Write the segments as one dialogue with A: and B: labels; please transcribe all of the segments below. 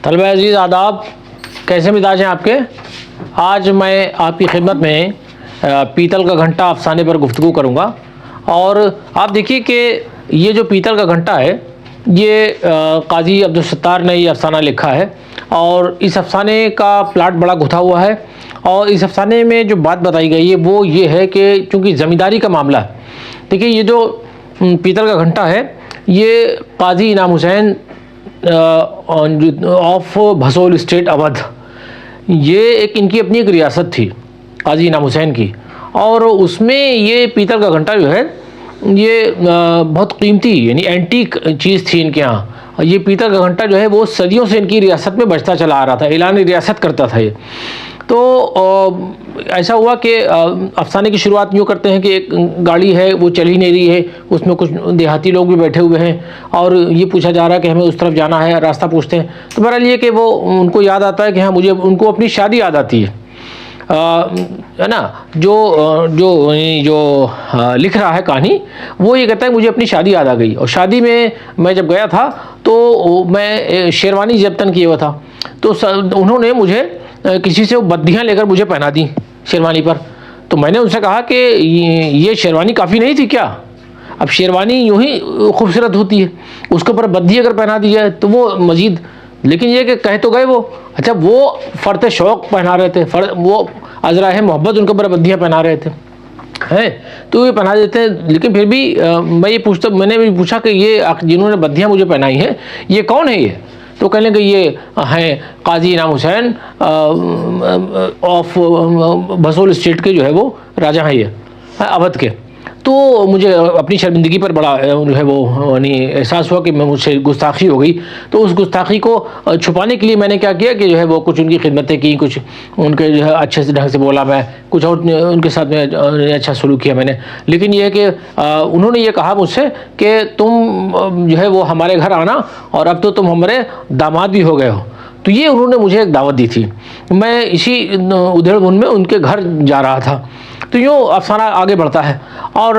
A: طلبہ عزیز آداب، کیسے مزاج ہیں آپ کے؟ آج میں آپ کی خدمت میں پیتل کا گھنٹہ افسانے پر گفتگو کروں گا۔ اور آپ دیکھیے کہ یہ جو پیتل کا گھنٹہ ہے، یہ قاضی عبدالستار نے یہ افسانہ لکھا ہے، اور اس افسانے کا پلاٹ بڑا گتھا ہوا ہے، اور اس افسانے میں جو بات بتائی گئی ہے وہ یہ ہے کہ چونکہ زمینداری کا معاملہ ہے، دیکھیے یہ جو پیتل کا گھنٹہ ہے یہ قاضی انعام حسین آف بھسول اسٹیٹ اودھ، یہ ان کی اپنی ایک ریاست تھی قاضی انعام حسین کی، اور اس میں یہ پیتل کا گھنٹہ جو ہے یہ بہت قیمتی یعنی اینٹیک چیز تھی ان کے ہاں۔ یہ پیتل کا گھنٹہ جو ہے وہ صدیوں سے ان کی ریاست میں بجتا چلا آ رہا تھا، اعلان ریاست کرتا تھا یہ۔ تو ایسا ہوا کہ افسانے کی شروعات یوں کرتے ہیں کہ ایک گاڑی ہے وہ چل ہی نہیں رہی ہے، اس میں کچھ دیہاتی لوگ بھی بیٹھے ہوئے ہیں، اور یہ پوچھا جا رہا ہے کہ ہمیں اس طرف جانا ہے، راستہ پوچھتے ہیں۔ تو بہرحال یہ کہ وہ ان کو یاد آتا ہے کہ ہاں مجھے ان کو اپنی شادی یاد آتی ہے نا۔ جو لکھ رہا ہے کہانی وہ یہ کہتا ہے مجھے اپنی شادی یاد آ گئی، اور شادی میں جب گیا تھا تو میں شیروانی جبتن کیے ہوا تھا، تو انہوں نے مجھے کسی سے وہ بدیاں لے کر مجھے پہنا دیں شیروانی پر۔ تو میں نے ان سے کہا کہ یہ شیروانی کافی نہیں تھی کیا؟ اب شیروانی یوں ہی خوبصورت ہوتی ہے، اس کے اوپر بدی اگر پہنا دی جائے تو وہ مزید، لیکن یہ کہ کہہ تو گئے وہ، اچھا وہ فرط شوق پہنا رہے تھے، وہ عذرائے محبت ان کے اوپر بدیاں پہنا رہے تھے ہیں، تو یہ پہنا دیتے ہیں۔ لیکن پھر بھی میں نے بھی پوچھا کہ یہ جنہوں نے بدیاں مجھے پہنائی ہیں یہ کون ہے؟ یہ تو کہنے کہ یہ ہیں قاضی انعام حسین آف بھسول اسٹیٹ کے جو ہے وہ راجہ ہیں، یہ اودھ کے۔ تو مجھے اپنی شرمندگی پر بڑا جو ہے وہ یعنی احساس ہوا کہ مجھ سے گستاخی ہو گئی۔ تو اس گستاخی کو چھپانے کے لیے میں نے کیا کیا کہ جو ہے وہ کچھ ان کی خدمتیں کی، کچھ ان کے جو ہے اچھے سے ڈھنگ سے بولا، میں کچھ اور ان کے ساتھ میں اچھا سلوک کیا میں نے۔ لیکن یہ ہے کہ انہوں نے یہ کہا مجھ سے کہ تم جو ہے وہ ہمارے گھر آنا، اور اب تو تم ہمارے داماد بھی ہو گئے ہو۔ تو یہ انہوں نے مجھے ایک دعوت دی تھی، میں اسی ادھیڑ بن میں ان کے گھر جا رہا تھا۔ تو یوں افسانہ آگے بڑھتا ہے، اور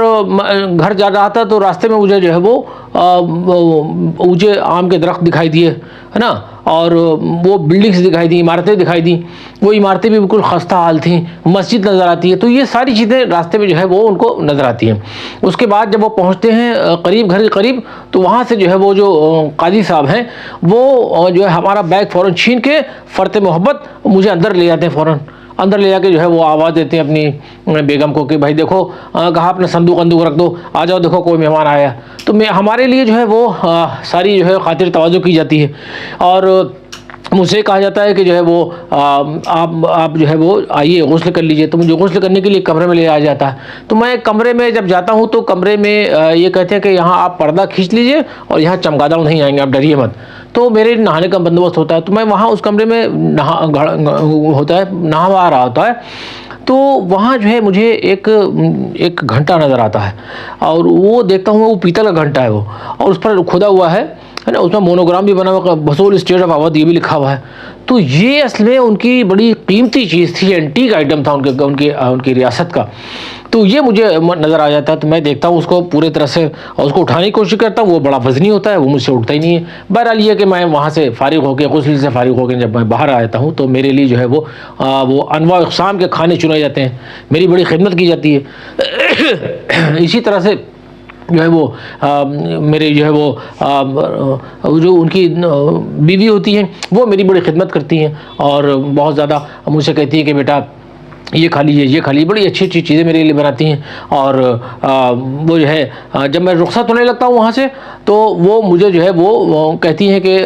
A: گھر جا رہا تھا تو راستے میں مجھے جو ہے وہ اونچے آم کے درخت دکھائی دیے ہے نا، اور وہ بلڈنگس دکھائی دیں، عمارتیں دکھائی دیں، وہ عمارتیں بھی بالکل خستہ حال تھیں، مسجد نظر آتی ہے۔ تو یہ ساری چیزیں راستے میں جو ہے وہ ان کو نظر آتی ہیں۔ اس کے بعد جب وہ پہنچتے ہیں قریب، گھر کے قریب، تو وہاں سے جو ہے وہ جو قاضی صاحب ہیں وہ جو ہے ہمارا بیگ فوراً چھین کے فرط محبت مجھے اندر لے جاتے ہیں، فوراً اندر لے جا کے جو ہے وہ آواز دیتے ہیں اپنی بیگم کو کہ بھائی دیکھو، کہا اپنا صندوق رکھ دو، آ جاؤ دیکھو کوئی مہمان آیا۔ تو ہمارے لیے جو ہے وہ ساری جو ہے خاطر تواضع کی جاتی ہے، اور مجھ سے کہا جاتا ہے کہ جو ہے وہ آپ جو ہے وہ آئیے غسل کر لیجئے۔ تو مجھے غسل کرنے کے لیے کمرے میں لے آیا جاتا ہے۔ تو میں کمرے میں جب جاتا ہوں تو کمرے میں یہ کہتے ہیں کہ یہاں آپ پردہ کھینچ لیجئے، اور یہاں چمگادڑ نہیں آئیں گے، آپ ڈریے مت۔ تو میرے نہانے کا بندوبست ہوتا ہے، تو میں وہاں اس کمرے میں نہا رہا ہوتا ہے۔ تو وہاں جو ہے مجھے ایک گھنٹہ نظر آتا ہے، اور وہ دیکھتا ہوں وہ پیتل کا گھنٹہ ہے وہ، اور اس پر کھدا ہوا ہے نا، اس میں مونوگرام بھی بنا ہوا، بھسول اسٹیٹ آف اودھ یہ بھی لکھا ہوا ہے۔ تو یہ اصل میں ان کی بڑی قیمتی چیز تھی، اینٹیک آئٹم تھا ان کی ریاست کا۔ تو یہ مجھے نظر آ جاتا ہے، تو میں دیکھتا ہوں اس کو پورے طرح سے، اور اس کو اٹھانے کی کوشش کرتا ہوں، وہ بڑا وزنی ہوتا ہے، وہ مجھ سے اٹھتا ہی نہیں ہے۔ بہرحال یہ کہ میں وہاں سے فارغ ہو کے، غسل سے فارغ ہو کے جب میں باہر آتا ہوں تو میرے لیے جو ہے وہ انواع اقسام کے کھانے چنائے جاتے ہیں، میری بڑی خدمت کی جاتی ہے۔ اسی طرح سے جو ہے وہ میرے جو ہے وہ جو ان کی بیوی ہوتی ہیں وہ میری بڑی خدمت کرتی ہیں، اور بہت زیادہ مجھ سے کہتی ہے کہ بیٹا یہ کھا لیجیے، یہ کھا لیجیے، بڑی اچھی اچھی چیزیں میرے لیے بناتی ہیں۔ اور وہ جو ہے جب میں رخصت ہونے لگتا ہوں وہاں سے، تو وہ مجھے جو ہے وہ کہتی ہیں کہ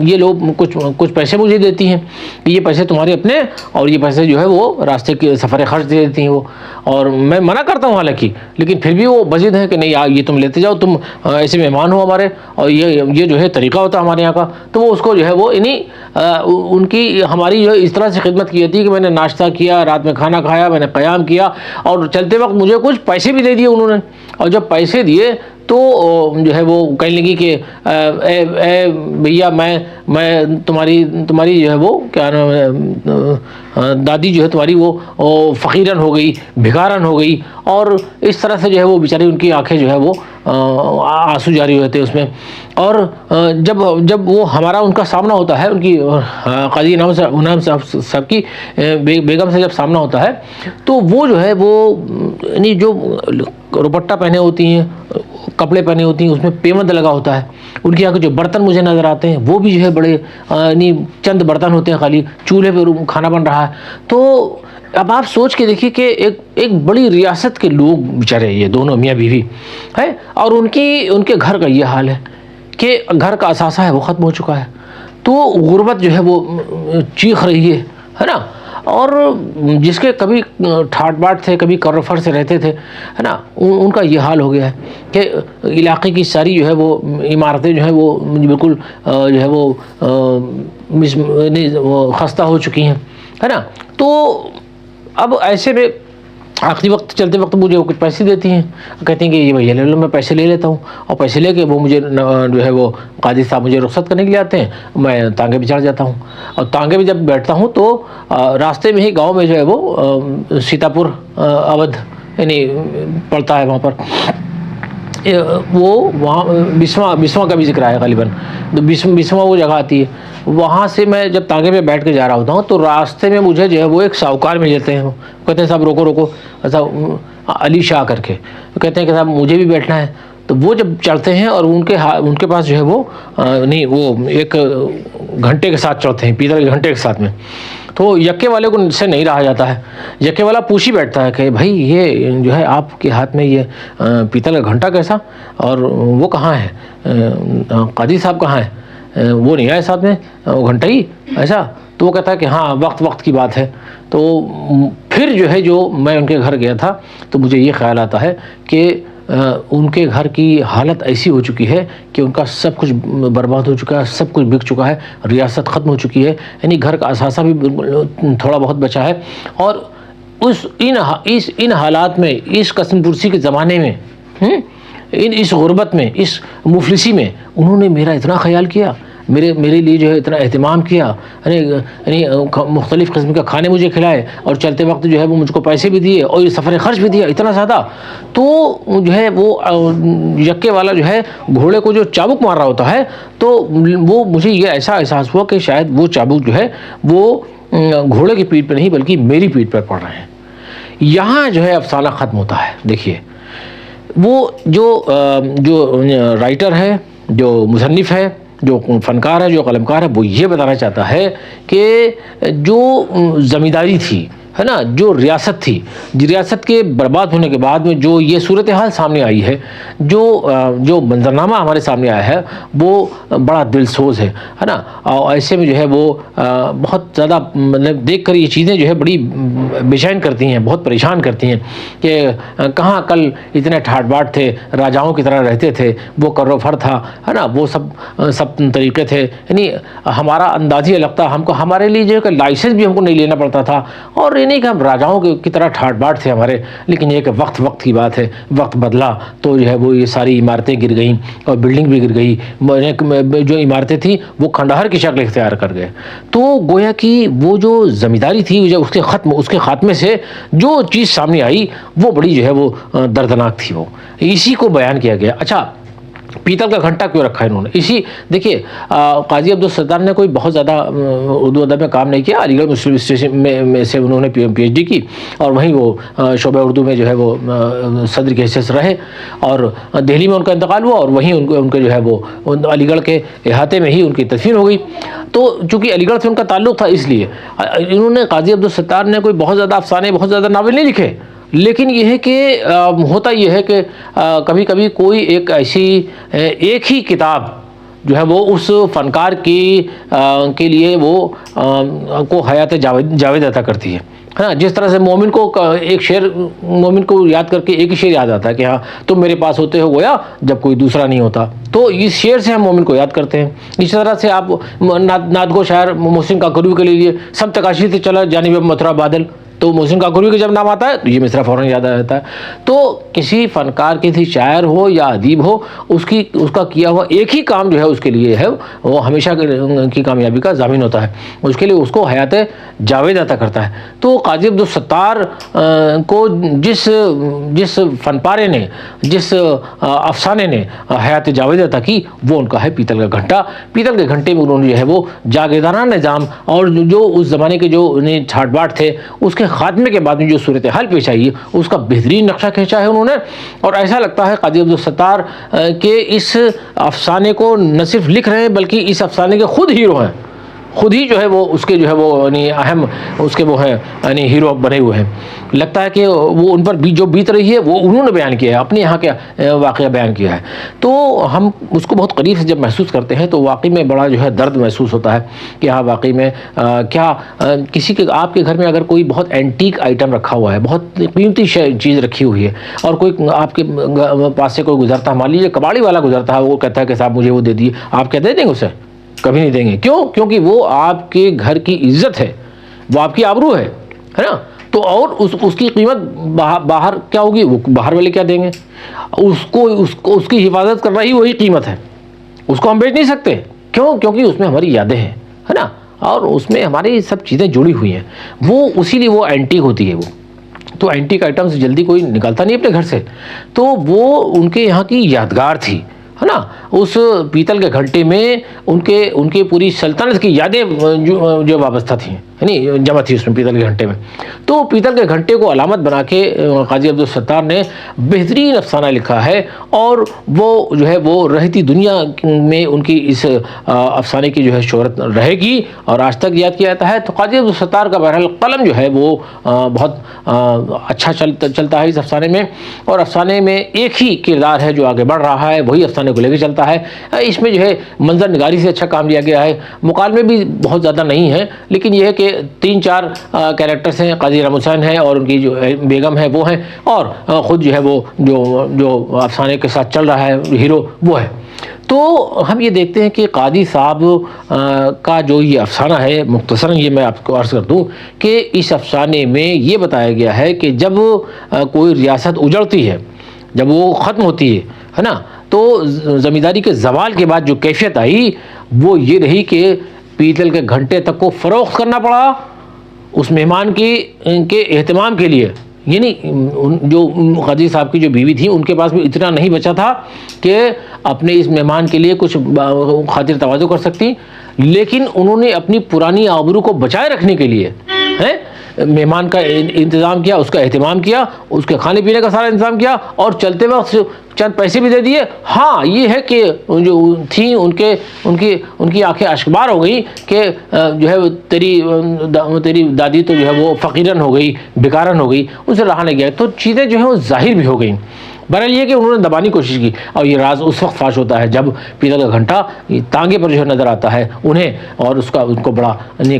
A: یہ لوگ کچھ پیسے مجھے دیتی ہیں کہ یہ پیسے تمہارے اپنے، اور یہ پیسے جو ہے وہ راستے کے سفر خرچ دے دیتی ہیں وہ۔ اور میں منع کرتا ہوں حالانکہ، لیکن پھر بھی وہ بضد ہے کہ نہیں یہ تم لیتے جاؤ، تم ایسے مہمان ہو ہمارے، اور یہ جو ہے طریقہ ہوتا ہے ہمارے یہاں کا۔ تو وہ اس کو جو ہے وہ ان کی ہماری جو ہے اس طرح سے خدمت کی جاتی ہے کہ میں نے ناشتہ کیا، رات میں کھانا کھایا، میں نے قیام کیا، اور چلتے وقت مجھے کچھ پیسے بھی دے دیے انہوں نے۔ اور جب پیسے دیے تو جو ہے وہ کہنے لگی کہ اے بھیا میں تمہاری جو ہے وہ کیا نام ہے، دادی جو ہے تمہاری وہ فقیرن ہو گئی، بھکارن ہو گئی، اور اس طرح سے جو ہے وہ بیچاری ان کی آنکھیں جو ہے وہ آنسو جاری ہوتے ہیں اس میں. اور جب وہ ہمارا ان کا سامنا ہوتا ہے، ان کی قاضی انعام صاحب کی بیگم سے جب سامنا ہوتا ہے تو وہ جو ہے وہ یعنی جو دوپٹہ پہنے ہوتی ہیں، کپڑے پہنے ہوتی ہیں، اس میں پیمند لگا ہوتا ہے. ان کے یہاں کے جو برتن مجھے نظر آتے ہیں وہ بھی جو ہے بڑے یعنی چند برتن ہوتے ہیں، خالی چولہے پہ کھانا بن رہا ہے. تو اب آپ سوچ کے دیکھیے کہ ایک بڑی ریاست کے لوگ بیچارے یہ دونوں میاں بیوی ہے، اور ان کے گھر کا یہ حال ہے کہ گھر کا اثاثہ ہے وہ ختم ہو چکا ہے. تو غربت جو ہے وہ چیخ رہی ہے نا. اور جس کے کبھی ٹھاٹ باٹ تھے، کبھی کرفر سے رہتے تھے، ہے نا، ان کا یہ حال ہو گیا ہے کہ علاقے کی ساری جو ہے وہ عمارتیں جو ہیں وہ بالکل جو ہے وہ خستہ ہو چکی ہیں، ہے نا. تو اب ایسے میں آخری وقت چلتے وقت مجھے وہ کچھ پیسے دیتی ہیں، کہتی ہیں کہ یہ بھیا لے لو. میں پیسے لے لیتا ہوں، اور پیسے لے کے وہ مجھے جو ہے وہ قاضی صاحب مجھے رخصت کرنے کے لیے آتے ہیں. میں تانگے پہ چڑھ جاتا ہوں، اور تانگے پہ جب بیٹھتا ہوں تو راستے میں ہی گاؤں میں جو ہے وہ سیتاپور اودھ یعنی پڑتا ہے وہاں پر، وہ وہاں بسواں کا بھی ذکر ہے غالباً. بسواں وہ جگہ آتی ہے. وہاں سے میں جب تانگے پہ بیٹھ کے جا رہا ہوتا ہوں تو راستے میں مجھے جو ہے وہ ایک شاہوکار مل جاتے ہیں. وہ کہتے ہیں صاحب روکو ایسا، علی شاہ کر کے کہتے ہیں کہ صاحب مجھے بھی بیٹھنا ہے. تو وہ جب چڑھتے ہیں اور ان کے پاس جو ہے وہ نہیں، وہ ایک گھنٹے کے ساتھ چڑھتے ہیں، پیتل کے گھنٹے کے ساتھ میں. تو یکے والے کو سے نہیں رہا جاتا ہے. یکے والا پوچھ ہی بیٹھتا ہے کہ بھائی یہ جو ہے آپ کے ہاتھ میں یہ پیتل کا گھنٹا کیسا، اور وہ کہاں ہے، قاضی صاحب کہاں ہے، وہ نہیں آئے ساتھ میں، وہ گھنٹا ہی ایسا. تو وہ کہتا ہے کہ ہاں وقت کی بات ہے. تو پھر جو ہے جو میں ان کے گھر گیا تھا تو مجھے یہ خیال آتا ہے کہ ان کے گھر کی حالت ایسی ہو چکی ہے کہ ان کا سب کچھ برباد ہو چکا ہے، سب کچھ بک چکا ہے، ریاست ختم ہو چکی ہے. یعنی گھر کا اثاثہ بھی تھوڑا بہت بچا ہے. اور ان حالات میں، اس قسم پرسی کے زمانے میں، اس غربت میں، اس مفلسی میں انہوں نے میرا اتنا خیال کیا، میرے لیے جو ہے اتنا اہتمام کیا، یعنی مختلف قسم کے کھانے مجھے کھلائے، اور چلتے وقت جو ہے وہ مجھ کو پیسے بھی دیے، اور سفر خرچ بھی دیا اتنا زیادہ. تو جو ہے وہ یکے والا جو ہے گھوڑے کو جو چابک مار رہا ہوتا ہے تو وہ مجھے یہ ایسا احساس ہوا کہ شاید وہ چابک جو ہے وہ گھوڑے کی پیٹھ پہ نہیں بلکہ میری پیٹھ پر پڑ رہے ہیں. یہاں جو ہے افسانہ ختم ہوتا ہے. دیکھیے وہ جو رائٹر ہے، جو مصنف ہے، جو فنکار ہے، جو قلمکار ہے، وہ یہ بتانا چاہتا ہے کہ جو زمینداری تھی، ہے نا، جو ریاست تھی، ریاست کے برباد ہونے کے بعد میں جو یہ صورتحال سامنے آئی ہے، جو منظرنامہ ہمارے سامنے آیا ہے وہ بڑا دل سوز ہے نا. اور ایسے میں جو ہے وہ بہت زیادہ مطلب دیکھ کر یہ چیزیں جو ہے بڑی بے چین کرتی ہیں، بہت پریشان کرتی ہیں کہ کہاں کل اتنے ٹھاٹ باٹ تھے، راجاؤں کی طرح رہتے تھے، وہ کروفر تھا، ہے نا، وہ سب طریقے تھے. یعنی ہمارا انداز ہی الگ تھا. ہمارے لیے جو ہے کہ لائسنس بھی ہم کو نہیں لینا پڑتا تھا، اور یہ نہیں کہ ہم راجاؤں کی طرح ٹھاٹ باٹ تھے ہمارے. لیکن یہ کہ وقت کی بات ہے، وقت بدلا تو جو ہے وہ یہ ساری عمارتیں گر گئیں، اور بلڈنگ بھی گر گئی. جو عمارتیں تھیں وہ کھنڈہر کی شکل اختیار کر گئے. تو گویا کہ وہ جو زمینداری تھی، جب اس کے خاتمے سے جو چیز سامنے آئی وہ بڑی جو ہے وہ دردناک تھی. وہ اسی کو بیان کیا گیا. اچھا، پیتل کا گھنٹا کیوں رکھا ہے انہوں نے؟ دیکھیے قاضی عبدالستار نے کوئی بہت زیادہ اردو ادب میں کام نہیں کیا. علی گڑھ مسلم اسٹیشن میں سے انہوں نے پی ایچ ڈی کی، اور وہیں وہ شعبہ اردو میں جو ہے وہ صدر کی حیثیت سے رہے، اور دہلی میں ان کا انتقال ہوا، اور وہیں ان کے جو ہے وہ علی گڑھ کے احاطے میں ہی ان کی تدفین ہو گئی. تو چونکہ علی گڑھ سے ان کا تعلق تھا، اس لیے انہوں نے، قاضی عبدالستار نے کوئی بہت زیادہ افسانے، بہت زیادہ ناول نہیں لکھے. لیکن یہ ہے کہ ہوتا یہ ہے کہ کبھی کبھی کوئی ایک ہی کتاب جو ہے وہ اس فنکار کے لیے وہ کو حیات جاوید عطا کرتی ہے نا. جس طرح سے مومن کو ایک شعر، مومن کو یاد کر کے ایک ہی شعر یاد آتا ہے کہ ہاں تم میرے پاس ہوتے ہو گویا جب کوئی دوسرا نہیں ہوتا. تو اس شعر سے ہم مومن کو یاد کرتے ہیں. اس طرح سے آپ نعت گو شاعر محسن کاکڑوی کے لیے سب تکاشی سے چلا جانب متھرا بادل، تو محسن کاکوری کا جب نام آتا ہے تو یہ مصرع فوراً یاد آ جاتا ہے. تو کسی فنکار, کسی شاعر ہو یا ادیب ہو, اس کا کیا ہوا ایک ہی کام جو ہے اس کے لیے ہے وہ ہمیشہ کی کامیابی کا ضامن ہوتا ہے. اس کے لیے اس کو حیات جاوید عطا کرتا ہے. تو قاضی عبدالستار کو جس فن پارے نے, جس افسانے نے حیات جاوید عطا کی, وہ ان کا ہے پیتل کا گھنٹہ. پیتل کے گھنٹے میں انہوں نے جو ہے وہ جاگیردارانہ نظام اور جو اس زمانے کے جو چھاٹ باٹ تھے اس کے خاتمے کے بعد میں جو صورتحال پیش آئی ہے اس کا بہترین نقشہ کھینچا ہے انہوں نے. اور ایسا لگتا ہے قاضی عبدالستار کہ اس افسانے کو نہ صرف لکھ رہے ہیں بلکہ اس افسانے کے خود ہیرو ہیں, خود ہی جو ہے وہ اس کے جو ہے وہ یعنی اہم اس کے وہ ہیں یعنی ہیرو بنے ہوئے ہیں. لگتا ہے کہ وہ ان پر جو بیت رہی ہے وہ انہوں نے بیان کیا ہے, اپنے یہاں کا واقعہ بیان کیا ہے. تو ہم اس کو بہت قریب سے جب محسوس کرتے ہیں تو واقعی میں بڑا جو ہے درد محسوس ہوتا ہے کہ ہاں واقعی میں کیا کسی کے آپ کے گھر میں اگر کوئی بہت اینٹیک آئٹم رکھا ہوا ہے, بہت قیمتی چیز رکھی ہوئی ہے, اور کوئی آپ کے پاس سے کوئی گزرتا, مان لیجیے کباڑی والا گزرتا ہے, وہ کہتا ہے کہ صاحب مجھے وہ دے دیے, آپ کیا دے دیں گے اسے؟ کبھی نہیں دیں گے. کیوں؟ کیونکہ وہ آپ کے گھر کی عزت ہے, وہ آپ کی آبرو ہے نا. تو اور اس کی قیمت باہر کیا ہوگی, وہ باہر والے کیا دیں گے؟ اس کی حفاظت کرنا ہی وہی قیمت ہے, اس کو ہم بیچ نہیں سکتے. کیوں؟ کیونکہ اس میں ہماری یادیں ہیں, ہے نا, اور اس میں ہماری سب چیزیں جڑی ہوئی ہیں. وہ اسی لیے وہ اینٹیک ہوتی ہے. وہ تو اینٹیک آئٹمز جلدی کوئی نکالتا نہیں اپنے گھر سے, تو وہ ان کے یہاں کی یادگار تھی, ہے نا. اس پیتل کے گھنٹے میں ان کے پوری سلطنت کی یادیں جو وابستہ تھیں, یعنی جمع تھی اس میں پیتل کے گھنٹے میں. تو پیتل کے گھنٹے کو علامت بنا کے قاضی عبدالستار نے بہترین افسانہ لکھا ہے, اور وہ جو ہے وہ رہتی دنیا میں ان کی اس افسانے کی جو ہے شہرت رہے گی اور آج تک یاد کیا جاتا ہے. تو قاضی عبدالستار کا بہرحال قلم جو ہے وہ بہت اچھا چلتا ہے اس افسانے میں, اور افسانے میں ایک ہی کردار ہے جو آگے بڑھ رہا ہے, وہی افسانے کو لے کے چلتا ہے. اس میں جو ہے منظر نگاری سے اچھا کام لیا گیا ہے, مکالمے بھی بہت زیادہ نہیں ہیں, لیکن یہ ہے کہ 3-4 کیریکٹرز ہیں. قاضی رام حسین ہیں اور ان کی جو بیگم ہے وہ ہیں, اور خود جو ہے وہ جو افسانے کے ساتھ چل رہا ہے ہیرو وہ ہے. تو ہم یہ دیکھتے ہیں کہ قاضی صاحب کا جو یہ افسانہ ہے, مختصراً یہ میں آپ کو عرض کر دوں کہ اس افسانے میں یہ بتایا گیا ہے کہ جب کوئی ریاست اجڑتی ہے, جب وہ ختم ہوتی ہے نا, تو زمینداری کے زوال کے بعد جو کیفیت آئی وہ یہ رہی کہ پیتل کے گھنٹے تک کو فروخت کرنا پڑا اس مہمان کے اہتمام کے لیے. یعنی جو قاضی صاحب کی جو بیوی تھی ان کے پاس بھی اتنا نہیں بچا تھا کہ اپنے اس مہمان کے لیے کچھ خاطر تواضع کر سکتی, لیکن انہوں نے اپنی پرانی آبرو کو بچائے رکھنے کے لیے مہمان کا انتظام کیا, اس کا اہتمام کیا, اس کے کھانے پینے کا سارا انتظام کیا, اور چلتے وقت چند پیسے بھی دے دیے. ہاں یہ ہے کہ جو تھیں ان کی آنکھیں اشکبار ہو گئی کہ جو ہے تیری دادی تو جو ہے وہ فقیرن ہو گئی, بیکارن ہو گئی, ان سے رہا نہیں گیا. تو چیزیں جو ہیں وہ ظاہر بھی ہو گئیں. بہرحال یہ کہ انہوں نے دبانے کی کوشش کی, اور یہ راز اس وقت فاش ہوتا ہے جب پیتل کا گھنٹہ تانگے پر جو ہے نظر آتا ہے انہیں, اور ان کو بڑا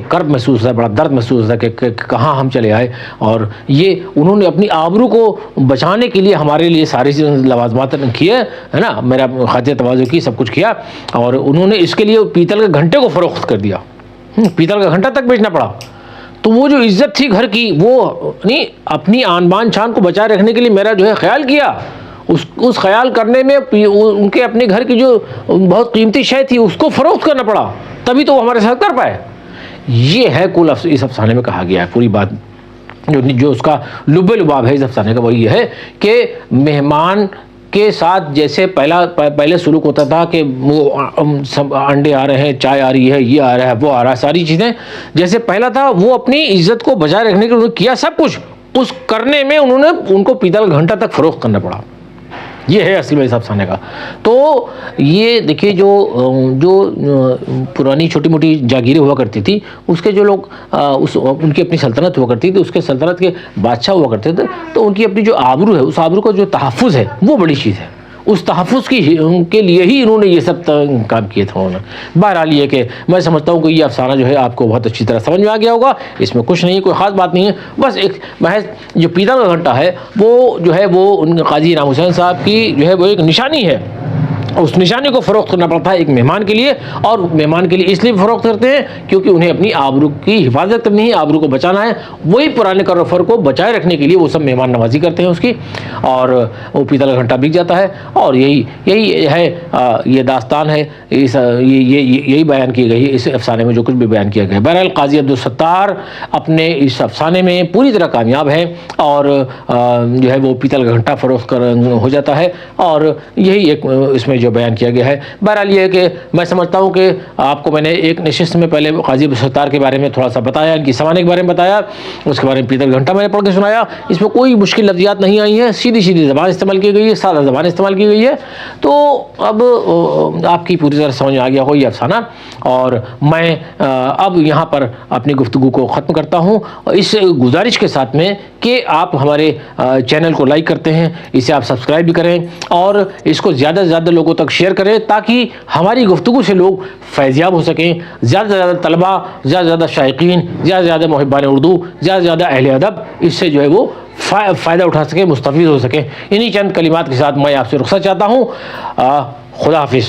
A: کرب محسوس ہوتا ہے, بڑا درد محسوس ہوتا ہے کہ کہاں ہم چلے آئے. اور یہ انہوں نے اپنی آبرو کو بچانے کے لیے ہمارے لیے ساری لوازمات کیے, ہے نا, میرا خاطر تواضع کی, سب کچھ کیا, اور انہوں نے اس کے لیے پیتل کے گھنٹے کو فروخت کر دیا, پیتل کا گھنٹہ تک بیچنا پڑا. تو وہ جو عزت تھی گھر کی, وہ نہیں اپنی آن بان شان کو بچائے رکھنے کے لیے میرا جو ہے خیال کیا, اس خیال کرنے میں ان کے اپنے گھر کی جو بہت قیمتی شے تھی اس کو فروخت کرنا پڑا, تبھی تو وہ ہمارے ساتھ کر پائے. یہ ہے کل اس افسانے میں کہا گیا ہے. پوری بات جو اس کا لب لباب ہے اس افسانے کا وہ یہ ہے کہ مہمان کے ساتھ جیسے پہلے سلوک ہوتا تھا کہ وہ انڈے آ رہے ہیں, چائے آ رہی ہے, یہ آ رہا ہے, وہ آ رہا ہے, ساری چیزیں جیسے پہلا تھا, وہ اپنی عزت کو بچائے رکھنے کے لیے کیا سب کچھ, اس کرنے میں انہوں نے ان کو پیتل کا گھنٹہ تک فروخت کرنا پڑا. یہ ہے اصل میں اس افسانے کا. تو یہ دیکھیے جو پرانی چھوٹی موٹی جاگیریں ہوا کرتی تھی, اس کے جو لوگ ان کی اپنی سلطنت ہوا کرتی تھی, اس کے سلطنت کے بادشاہ ہوا کرتے تھے, تو ان کی اپنی جو آبرو ہے, اس آبرو کا جو تحفظ ہے وہ بڑی چیز ہے. اس تحفظ کے لیے ہی انہوں نے یہ سب کام کیے تھے. انہوں نے بہرحال یہ کہ میں سمجھتا ہوں کہ یہ افسانہ جو ہے آپ کو بہت اچھی طرح سمجھ میں آ گیا ہوگا. اس میں کچھ نہیں, کوئی خاص بات نہیں ہے, بس ایک محض جو پیتل کا گھنٹہ ہے وہ جو ہے وہ ان قاضی رام حسین صاحب کی جو ہے وہ ایک نشانی ہے اس نشانی کو فروخت کرنا پڑتا ہے ایک مہمان کے لیے، اور مہمان کے لیے اس لیے فروخت کرتے ہیں کیونکہ انہیں اپنی آبرو کی حفاظت کرنی ہے، آبرو کو بچانا ہے، وہی پرانے کروفر کو بچائے رکھنے کے لیے وہ سب مہمان نوازی کرتے ہیں اس کی، اور وہ پیتل کا گھنٹہ بک جاتا ہے۔ اور یہی ہے یہ داستان ہے، یہی بیان کی گئی ہے اس افسانے میں جو کچھ بھی بیان کیا گیا ہے۔ بہرحال قاضی عبدالستار اپنے اس افسانے میں پوری طرح کامیاب ہے، اور جو ہے وہ پیتل کا گھنٹہ فروخت ہو جاتا ہے، اور یہی ایک اس میں جو بیان کیا گیا ہے۔ بہرحال یہ ہے کہ میں سمجھتا ہوں کہ آپ کو میں نے ایک نشست میں پہلے قاضی عبدالستار کے بارے میں تھوڑا سا بتایا، ان کی سوانح کے بارے میں بتایا، اس کے بارے میں پیتل گھنٹہ میں نے پڑھ کے سنایا، اس میں کوئی مشکل لفظیات نہیں آئی ہیں، سیدھی زبان استعمال کی گئی ہے، سادہ زبان استعمال کی گئی ہے۔ تو اب آپ کی پوری طرح سمجھ آ گیا ہو یہ افسانہ، اور میں اب یہاں پر اپنی گفتگو کو ختم کرتا ہوں اس گزارش کے ساتھ میں کہ آپ ہمارے چینل کو لائک کرتے ہیں، اسے آپ سبسکرائب بھی کریں، اور اس کو زیادہ سے زیادہ لوگوں تک شیئر کریں تاکہ ہماری گفتگو سے لوگ فیضیاب ہو سکیں، زیادہ سے زیادہ طلباء، زیادہ سے زیادہ شائقین، زیادہ سے زیادہ محبان اردو، زیادہ سے زیادہ اہل ادب اس سے جو ہے وہ فائدہ اٹھا سکیں، مستفید ہو سکیں۔ انہی چند کلمات کے ساتھ میں آپ سے رخصت چاہتا ہوں۔ خدا حافظ۔